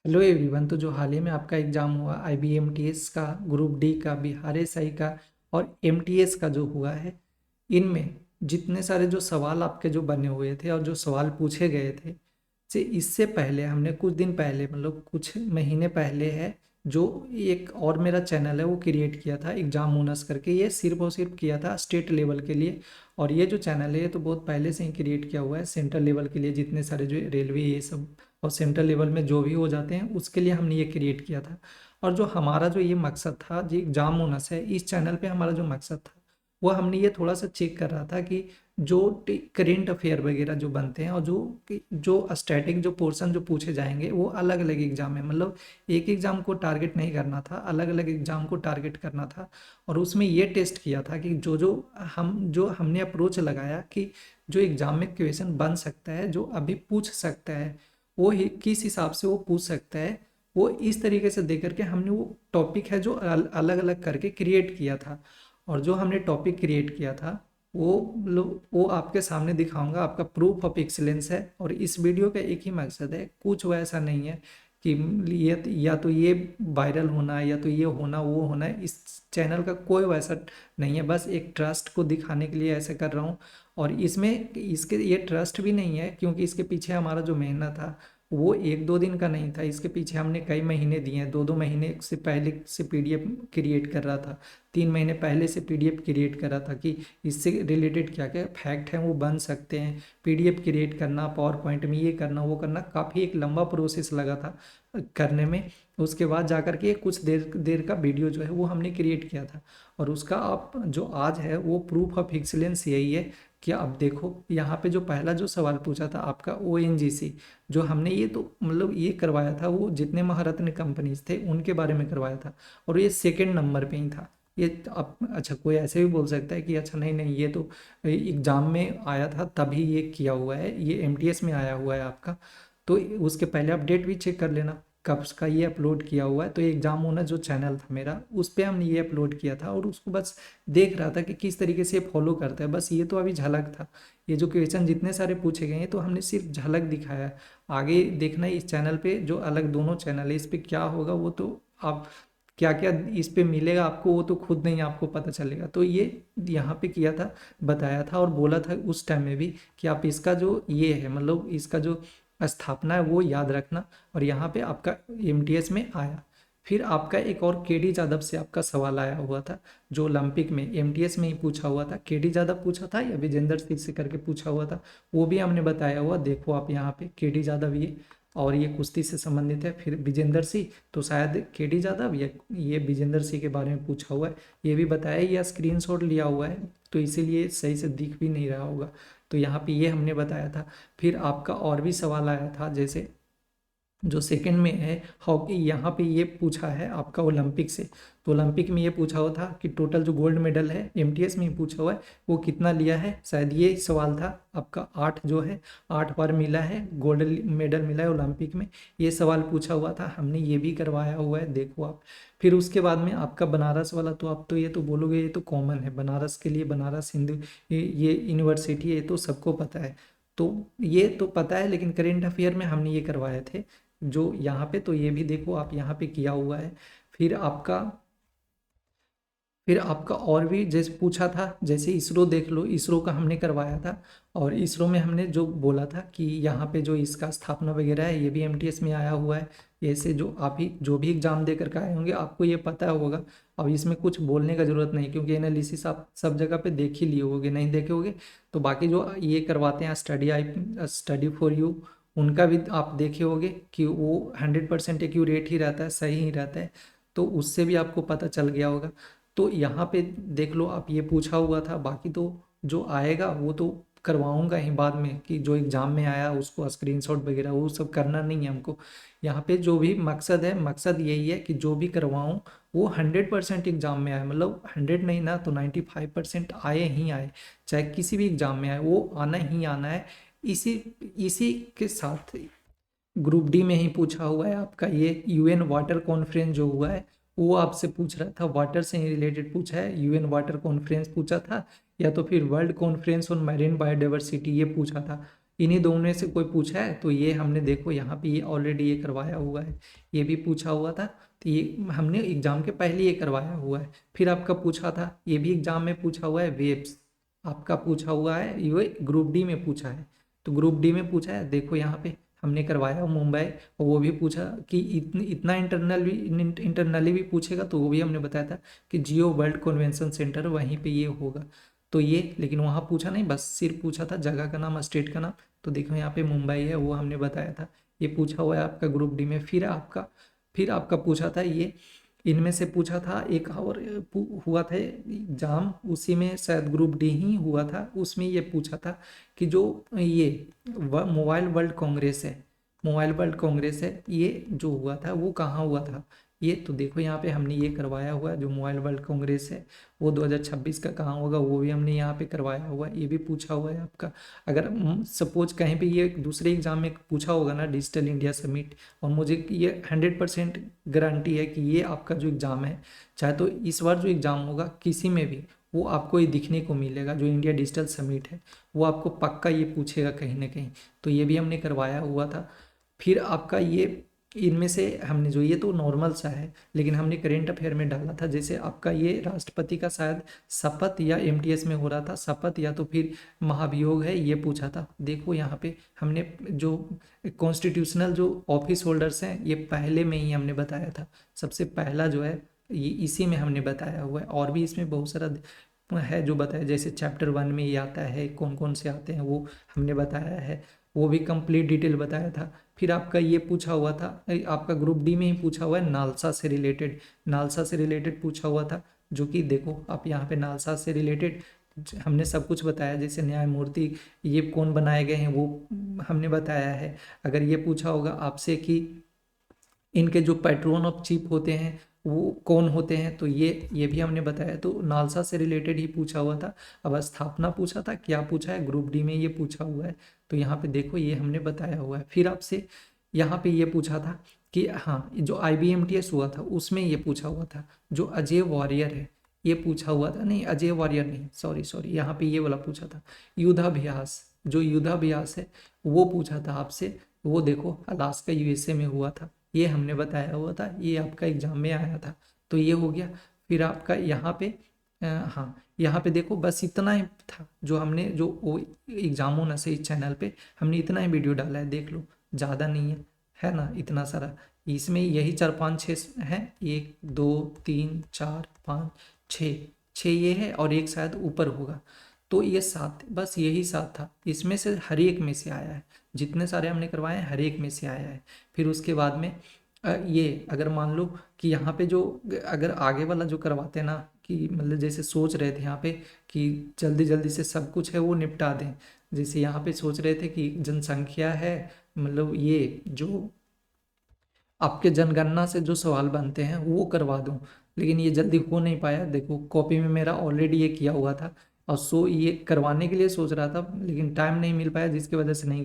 Hello everyone. तो जो हाल ही में आपका एग्ज़ाम हुआ IBMTS का, ग्रुप डी का, बिहार एसआई का और MTS का जो हुआ है, इनमें जितने सारे जो सवाल आपके जो बने हुए थे और जो सवाल पूछे गए थे, से इससे पहले हमने कुछ दिन पहले, मतलब कुछ महीने पहले है, जो एक और मेरा चैनल है वो क्रिएट किया था एग्जाम मोनस करके। ये सिर्फ और सिर्फ किया था स्टेट लेवल के लिए। और ये जो चैनल है ये तो बहुत पहले से ही क्रिएट किया हुआ है सेंट्रल लेवल के लिए, जितने सारे जो रेलवे ये सब और सेंट्रल लेवल में जो भी हो जाते हैं उसके लिए हमने ये क्रिएट किया था। और जो हमारा जो ये मकसद था, जो एग्जाम बोनस है, इस चैनल पे हमारा जो मकसद था वो हमने ये थोड़ा सा चेक कर रहा था कि जो करेंट अफेयर वगैरह जो बनते हैं और जो स्टैटिक जो पोर्शन जो पूछे जाएंगे वो अलग अलग एग्जाम में, मतलब एक एग्जाम को टारगेट नहीं करना था, अलग अलग एग्जाम को टारगेट करना था। और उसमें ये टेस्ट किया था कि जो हमने अप्रोच लगाया कि जो एग्जाम में क्वेश्चन बन सकता है, जो अभी पूछ सकता है, वो किस हिसाब से वो पूछ सकता है, वो इस तरीके से दे करके हमने वो टॉपिक है जो अलग अलग करके क्रिएट किया था। और जो हमने टॉपिक क्रिएट किया था वो आपके सामने दिखाऊंगा, आपका प्रूफ ऑफ एक्सीलेंस है। और इस वीडियो का एक ही मकसद है, कुछ वैसा नहीं है कि ये या तो ये वायरल होना है या तो ये होना वो होना है। इस चैनल का कोई वैसा नहीं है, बस एक ट्रस्ट को दिखाने के लिए ऐसे कर रहा हूँ। और इसमें इसके ये ट्रस्ट भी नहीं है, क्योंकि इसके पीछे हमारा जो मेहनत था वो एक दो दिन का नहीं था। इसके पीछे हमने कई महीने दिए हैं, दो दो महीने से पहले से PDF क्रिएट कर रहा था, 3 महीने पहले से PDF क्रिएट कर रहा था कि इससे रिलेटेड क्या क्या फैक्ट हैं वो बन सकते हैं। PDF क्रिएट करना, पावर पॉइंट में ये करना वो करना, काफ़ी एक लंबा प्रोसेस लगा था करने में। उसके बाद जाकर के कुछ देर देर का वीडियो जो है वो हमने क्रिएट किया था। और उसका आप जो आज है वो प्रूफ ऑफ एक्सीलेंस यही है कि अब देखो यहाँ पे जो पहला जो सवाल पूछा था आपका ONGC, जो हमने ये तो मतलब ये करवाया था, वो जितने महारत्न कंपनीज थे उनके बारे में करवाया था। और ये सेकंड नंबर पे ही था। ये अब अच्छा कोई ऐसे भी बोल सकता है कि अच्छा नहीं नहीं ये तो एग्जाम में आया था तभी ये किया हुआ है, ये MTS में आया हुआ है आपका। तो उसके पहले अपडेट भी चेक कर लेना कब का ये अपलोड किया हुआ है। तो ये एग्जाम होना जो चैनल था मेरा, उस पर हमने ये अपलोड किया था और उसको बस देख रहा था कि किस तरीके से फॉलो करता है। बस ये तो अभी झलक था, ये जो क्वेश्चन जितने सारे पूछे गए हैं तो हमने सिर्फ झलक दिखाया है। आगे देखना है इस चैनल पे, जो अलग दोनों चैनल है इस पे क्या होगा वो तो आप क्या क्या इस पे मिलेगा आपको वो तो खुद नहीं आपको पता चलेगा। तो ये यहाँ पे किया था, बताया था और बोला था उस टाइम में भी कि आप इसका जो ये है, मतलब इसका जो स्थापना है वो याद रखना। और यहाँ पे आपका MTS में आया। फिर आपका एक और KD जादव से आपका सवाल आया हुआ था, जो ओलंपिक में MTS में ही पूछा हुआ था। KD जादव पूछा था या विजेंदर सिंह से करके पूछा हुआ था, वो भी हमने बताया हुआ। देखो आप यहाँ पे KD जादव ये, और ये कुश्ती से संबंधित है। फिर विजेंदर सिंह तो शायद KD जादव या ये विजेंदर सिंह के बारे में पूछा हुआ है, ये भी बताया। या स्क्रीनशॉट लिया हुआ है तो इसीलिए सही से दिख भी नहीं रहा होगा। तो यहाँ पे ये हमने बताया था। फिर आपका और भी सवाल आया था, जैसे जो सेकंड में है हॉकी, यहाँ पे ये पूछा है आपका ओलंपिक से। तो ओलंपिक में ये पूछा हुआ था कि टोटल जो गोल्ड मेडल है, MTS में ही पूछा हुआ है, वो कितना लिया है। शायद ये सवाल था आपका। 8 जो है, 8 बार मिला है गोल्ड मेडल मिला है ओलंपिक में, ये सवाल पूछा हुआ था, हमने ये भी करवाया हुआ है, देखो आप। फिर उसके बाद में आपका बनारस वाला, तो आप तो ये तो बोलोगे ये तो कॉमन है बनारस के लिए, बनारस हिंदू ये यूनिवर्सिटी है, ये तो सबको पता है। तो ये तो पता है, लेकिन करेंट अफेयर में हमने ये करवाए थे जो यहाँ पे। तो ये भी देखो आप यहाँ पे किया हुआ है। फिर आपका फिर आपका और भी जैसे पूछा था, जैसे इसरो देख लो, इसरो का हमने करवाया था। और इसरो में हमने जो बोला था कि यहाँ पे जो इसका स्थापना वगैरह है ये भी MTS में आया हुआ है। ऐसे जो आप ही जो भी एग्जाम दे करके आए होंगे आपको ये पता होगा। अब इसमें कुछ बोलने का जरूरत नहीं, क्योंकि एनालिसिस आप सब जगह पे देख ही लिए होगे, नहीं देखे होगे तो बाकी जो ये करवाते हैं स्टडी फॉर यू, उनका भी आप देखे होगे कि वो 100% एक्यूरेट ही रहता है, सही ही रहता है। तो उससे भी आपको पता चल गया होगा। तो यहाँ पे देख लो आप, ये पूछा हुआ था। बाकी तो जो आएगा वो तो करवाऊंगा ही बाद में, कि जो एग्जाम में आया उसको स्क्रीनशॉट वगैरह वो सब करना नहीं है हमको। यहाँ पे जो भी मकसद है, मकसद यही है कि जो भी करवाऊँ वो 100% एग्जाम में आए, मतलब 100 नहीं ना तो 95% आए ही आए, चाहे किसी भी एग्जाम में आए वो आना ही आना है। इसी इसी के साथ ग्रुप डी में ही पूछा हुआ है आपका ये UN वाटर कॉन्फ्रेंस जो हुआ है, वो आपसे पूछ रहा था, वाटर से ही रिलेटेड पूछा है। UN वाटर कॉन्फ्रेंस पूछा था, या तो फिर world conference on marine biodiversity ये पूछा था। इन्हीं दोनों में से कोई पूछा है तो ये हमने देखो यहाँ पे ये ऑलरेडी ये करवाया हुआ है, ये भी पूछा हुआ था, तो ये हमने एग्जाम के पहले ये करवाया हुआ है। फिर आपका पूछा था, ये भी एग्जाम में पूछा हुआ है, वेब्स आपका पूछा हुआ है, ये ग्रुप डी में पूछा है। तो ग्रुप डी में पूछा है, देखो यहाँ पे हमने करवाया मुंबई, और वो भी पूछा कि इतना इंटरनली भी पूछेगा तो वो भी हमने बताया था कि जियो वर्ल्ड कन्वेंशन सेंटर वहीं पे ये होगा। तो ये लेकिन वहाँ पूछा नहीं, बस सिर्फ पूछा था जगह का नाम, स्टेट का नाम। तो देखो यहाँ पे मुंबई है, वो हमने बताया था, ये पूछा हुआ है आपका ग्रुप डी में। फिर आपका पूछा था ये, इनमें से पूछा था एक और हुआ था एग्जाम, उसी में शायद ग्रुप डी ही हुआ था, उसमें ये पूछा था कि जो ये मोबाइल वर्ल्ड कांग्रेस है, मोबाइल वर्ल्ड कांग्रेस है, ये जो हुआ था वो कहाँ हुआ था। ये तो देखो यहाँ पे हमने ये करवाया हुआ है, जो मोबाइल वर्ल्ड कांग्रेस है वो 2026 का कहाँ होगा, वो भी हमने यहाँ पे करवाया हुआ है, ये भी पूछा हुआ है आपका। अगर सपोज कहीं पे ये दूसरे एग्जाम में पूछा होगा ना, डिजिटल इंडिया समिट, और मुझे ये 100% गारंटी है कि ये आपका जो एग्ज़ाम है, चाहे तो इस बार जो एग्ज़ाम होगा किसी में भी, वो आपको ये दिखने को मिलेगा, जो इंडिया डिजिटल समिट है वो आपको पक्का ये पूछेगा कहीं ना कहीं। तो ये भी हमने करवाया हुआ था। फिर आपका ये इनमें से हमने जो, ये तो नॉर्मल सा है, लेकिन हमने करेंट अफेयर में डाला था, जैसे आपका ये राष्ट्रपति का शायद शपथ या एमटीएस में हो रहा था, शपथ या तो फिर महाभियोग है, ये पूछा था। देखो यहाँ पे हमने जो कॉन्स्टिट्यूशनल जो ऑफिस होल्डर्स हैं, ये पहले में ही हमने बताया था, सबसे पहला जो है ये इसी में हमने बताया हुआ है। और भी इसमें बहुत सारा है जो बताया, जैसे चैप्टर 1 में ये आता है, कौन कौन से आते हैं वो हमने बताया है, वो भी कंप्लीट डिटेल बताया था। फिर आपका ये पूछा हुआ था, आपका ग्रुप डी में ही पूछा हुआ है नालसा से रिलेटेड, नालसा से रिलेटेड पूछा हुआ था, जो कि देखो आप यहाँ पे नालसा से रिलेटेड हमने सब कुछ बताया, जैसे न्यायमूर्ति ये कौन बनाए गए हैं वो हमने बताया है। अगर ये पूछा होगा आपसे कि इनके जो पैट्रोन ऑफ चीफ होते हैं वो कौन होते हैं, तो ये भी हमने बताया। तो नालसा से रिलेटेड ही पूछा हुआ था। अब स्थापना पूछा था, क्या पूछा है, ग्रुप डी में ये पूछा हुआ है, तो यहाँ पे देखो ये हमने बताया हुआ है। फिर आपसे यहाँ पे ये पूछा था कि हाँ, जो IBMTS हुआ था उसमें ये पूछा हुआ था, जो अजय वॉरियर है ये पूछा हुआ था, नहीं अजय वॉरियर नहीं, सॉरी सॉरी, यहाँ पे ये वाला पूछा था, युद्धाभ्यास, जो युद्धाभ्यास है वो पूछा था आपसे। वो देखो अलास्का USA में हुआ था, ये हमने बताया हुआ था, ये आपका एग्जाम में आया था। तो ये हो गया। फिर आपका यहाँ पे हाँ, यहाँ पे देखो बस इतना ही था जो हमने, जो वो एग्जाम होना से इस चैनल पे हमने इतना ही वीडियो डाला है, देख लो, ज़्यादा नहीं है ना, इतना सारा। इसमें यही 4 5 6 हैं, 1 2 3 4 5 6, 6 ये है और एक शायद ऊपर होगा, तो ये 7, बस यही 7 था। इसमें से हर एक में से आया है, जितने सारे हमने करवाए हैं हर एक में से आया है। फिर उसके बाद में ये अगर मान लो कि यहाँ पे जो, अगर आगे वाला जो करवाते हैं ना, कि मतलब जैसे सोच रहे थे यहाँ पे कि जल्दी जल्दी से सब कुछ है वो निपटा दें, जैसे यहाँ पे सोच रहे थे कि जनसंख्या है, मतलब ये जो आपके जनगणना से जो सवाल बनते हैं वो करवा दूं, लेकिन ये जल्दी हो नहीं पाया। देखो कॉपी में मेरा ऑलरेडी ये किया हुआ था, और सो ये करवाने के लिए सोच रहा था, लेकिन टाइम नहीं मिल पाया, जिसकी वजह से नहीं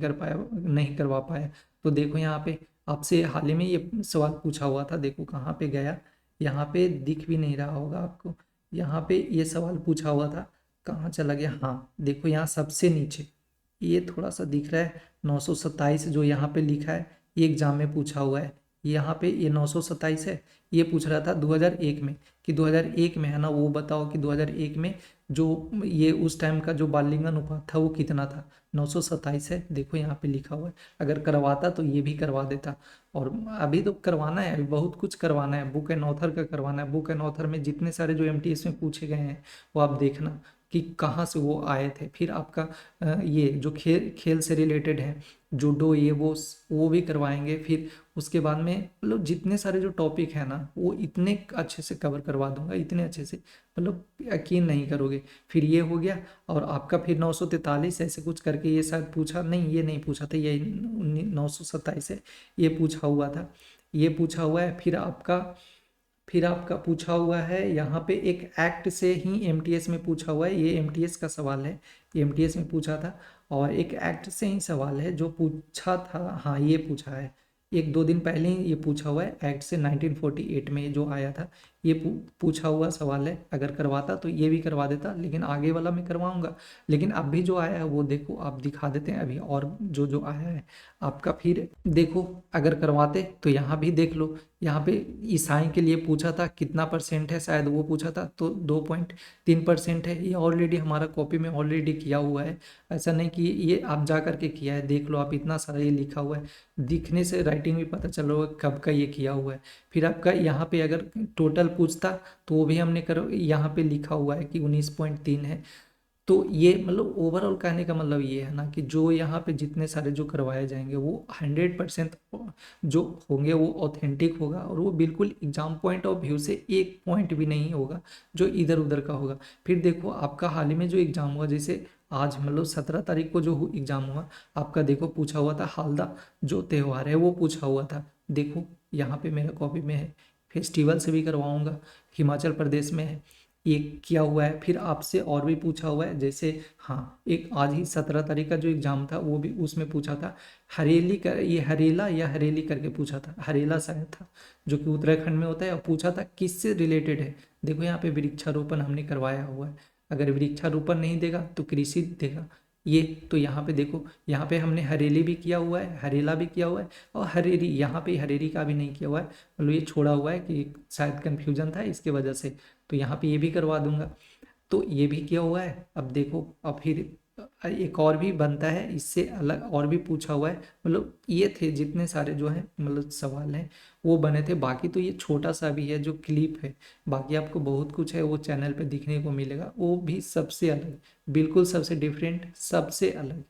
करवा पाया। तो देखो यहाँ पे आपसे हाल ही में ये सवाल पूछा हुआ था, देखो कहाँ पे गया, यहाँ पे दिख भी नहीं रहा होगा आपको, यहाँ पे ये सवाल पूछा हुआ था, कहाँ चला गया, हाँ देखो यहाँ सबसे नीचे ये थोड़ा सा दिख रहा है, 927 जो यहाँ पे लिखा है, ये एग्जाम में पूछा हुआ है। यहाँ पे ये 927 है, ये पूछ रहा था 2001 में, कि 2001 में है ना, वो बताओ कि 2001 में जो ये उस टाइम का जो बाल लिंग अनुपात था वो कितना था, 927 है, देखो यहाँ पे लिखा हुआ है। अगर करवाता तो ये भी करवा देता, और अभी तो करवाना है, अभी बहुत कुछ करवाना है, बुक एंड ऑथर का करवाना है। बुक एंड ऑथर में जितने सारे जो MTS में पूछे गए हैं वो आप देखना कि कहाँ से वो आए थे। फिर आपका ये जो खेल खेल से रिलेटेड है, जूडो ये वो भी करवाएंगे। फिर उसके बाद में मतलब जितने सारे जो टॉपिक है ना वो इतने अच्छे से कवर करवा दूंगा, इतने अच्छे से, मतलब यकीन नहीं करोगे। फिर ये हो गया, और आपका फिर 943 ऐसे कुछ करके ये शायद पूछा, नहीं ये नहीं पूछा था, ये 927 है, ये पूछा हुआ था, ये पूछा हुआ है। फिर आपका पूछा हुआ है यहाँ पे एक एक्ट से ही MTS में पूछा हुआ है, ये MTS का सवाल है, ये MTS में पूछा था। और एक एक्ट से ही सवाल है जो पूछा था, हाँ ये पूछा है, 1 2 दिन पहले ही ये पूछा हुआ है, एक्ट से 1948 में जो आया था ये पूछा हुआ सवाल है, अगर करवाता तो ये भी करवा देता, लेकिन आगे वाला मैं करवाऊंगा। लेकिन अभी जो आया है वो देखो, आप दिखा देते हैं अभी, और जो जो आया है आपका, फिर देखो अगर करवाते तो यहाँ भी देख लो, यहाँ पे ईसाई के लिए पूछा था कितना % है, शायद वो पूछा था, तो 2.3% है। ये ऑलरेडी हमारा कॉपी में ऑलरेडी किया हुआ है, ऐसा नहीं कि ये आप जा करके किया है, देख लो आप, इतना सारा ये लिखा हुआ है, दिखने से राइटिंग भी पता चल रहा है कब का ये किया हुआ है। फिर आपका यहाँ पे अगर टोटल पूछता तो वो भी हमने यहाँ पे लिखा हुआ है कि 19.3 है। तो ये मतलब ओवरऑल कहने का मतलब ये है ना कि जो यहाँ पे जितने सारे जो करवाए जाएंगे वो 100% जो होंगे वो ऑथेंटिक होगा, और वो बिल्कुल एग्जाम पॉइंट ऑफ व्यू से एक पॉइंट भी नहीं होगा जो इधर उधर का होगा। फिर देखो आपका हाल ही में जो एग्जाम हुआ, जैसे आज मतलब 17 तारीख को जो एग्जाम हुआ आपका, देखो पूछा हुआ था हालदा जो त्यौहार है वो पूछा हुआ था। देखो यहाँ पे मेरा कॉपी में है, फेस्टिवल से भी करवाऊंगा, हिमाचल प्रदेश में है, ये किया हुआ है। फिर आपसे और भी पूछा हुआ है, जैसे हाँ एक आज ही 17 तारीख का जो एग्जाम था वो भी उसमें पूछा था हरेली का, ये हरेला या हरेली करके पूछा था, हरेला शायद था, जो कि उत्तराखंड में होता है, और पूछा था किससे रिलेटेड है। देखो यहाँ पे वृक्षारोपण हमने करवाया हुआ है, अगर वृक्षारोपण नहीं देगा तो कृषि देगा ये। तो यहाँ पे देखो, यहाँ पे हमने हरेली भी किया हुआ है, हरेला भी किया हुआ है, और हरेरी, यहाँ पे हरेरी का भी नहीं किया हुआ है, मतलब ये छोड़ा हुआ है कि शायद कन्फ्यूजन था इसके वजह से, तो यहाँ पे ये भी करवा दूंगा। तो ये भी किया हुआ है। अब देखो, अब फिर एक और भी बनता है इससे अलग, और भी पूछा हुआ है, मतलब ये थे जितने सारे जो हैं मतलब सवाल हैं वो बने थे। बाकी तो ये छोटा सा भी है जो क्लिप है, बाकी आपको बहुत कुछ है वो चैनल पे दिखने को मिलेगा, वो भी सबसे अलग, बिल्कुल सबसे डिफरेंट, सबसे अलग।